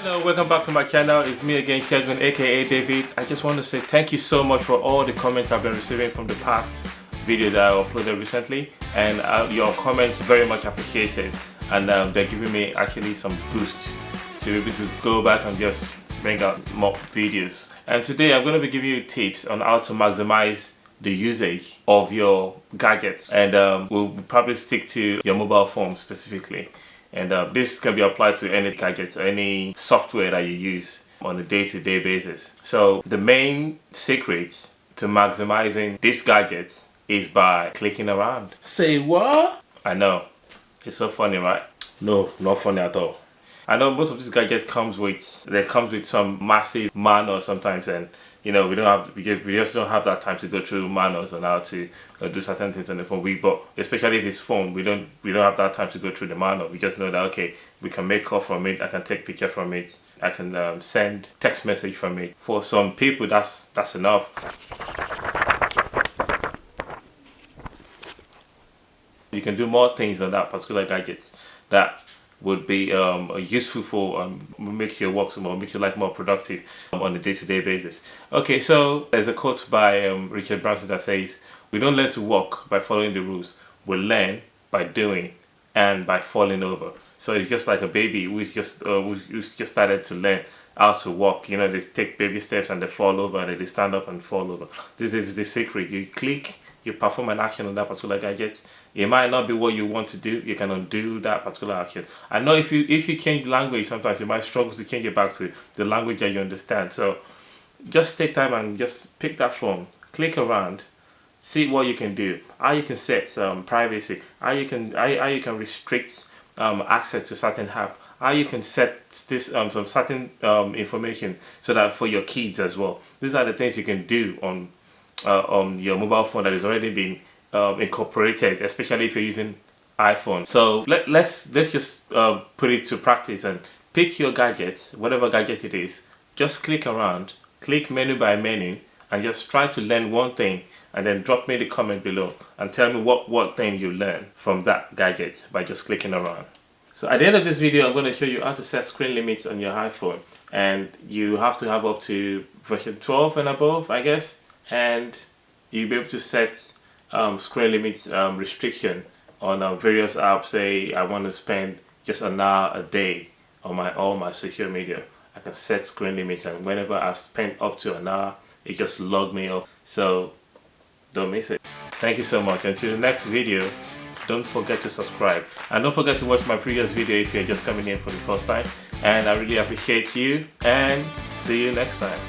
Hello, welcome back to my channel. It's me again, Shegun, aka David. I just want to say thank you so much for all the comments I've been receiving from the past video that I uploaded recently, and your comments very much appreciated, and they're giving me actually some boost to be able to go back and just bring out more videos. And today I'm going to be giving you tips on how to maximize the usage of your gadgets, and we'll probably stick to your mobile phone specifically. And this can be applied to any gadget or any software that you use on a day-to-day basis. So the main secret to maximizing this gadget is by clicking around. Say what? I know, it's so funny, right? No, not funny at all. I know most of this gadget comes with some massive manual sometimes, and you know we just don't have that time to go through manuals on how to do certain things on the phone. But especially if it's phone, we don't have that time to go through the manual. We just know that okay, we can make call from it, I can take picture from it, I can send text message from it. For some people, that's enough. You can do more things on that particular gadget that would be useful for makes your work more, makes your life more productive on a day-to-day basis. Okay, so there's a quote by Richard Branson that says, "We don't learn to walk by following the rules. We learn by doing and by falling over." So it's just like a baby who's just started to learn how to walk. You know, they take baby steps and they fall over, and they stand up and fall over. This is the secret. You click, you perform an action on that particular gadget. It might not be what you want to do. You can undo that particular action. I know if you change language, sometimes you might struggle to change it back to the language that you understand. So just take time and just pick that phone, click around, see what you can do, how you can set privacy, how you can restrict access to certain app, how you can set this some certain information so that for your kids as well. These are the things you can do on your mobile phone that has already been incorporated, especially if you're using iPhone. So let's just put it to practice and pick your gadget, whatever gadget it is. Just click around, click menu by menu, and just try to learn one thing, and then drop me the comment below and tell me what thing you learned from that gadget by just clicking around. So at the end of this video, I'm going to show you how to set screen limits on your iPhone, and you have to have up to version 12 and above, I guess, and you'll be able to set screen limits restriction on various apps. Say I want to spend just an hour a day on all my social media, I can set screen limits, and whenever I've spent up to an hour, it just log me off. So don't miss it. Thank you so much. Until the next video, don't forget to subscribe, and don't forget to watch my previous video if you're just coming in for the first time. And I really appreciate you, and see you next time.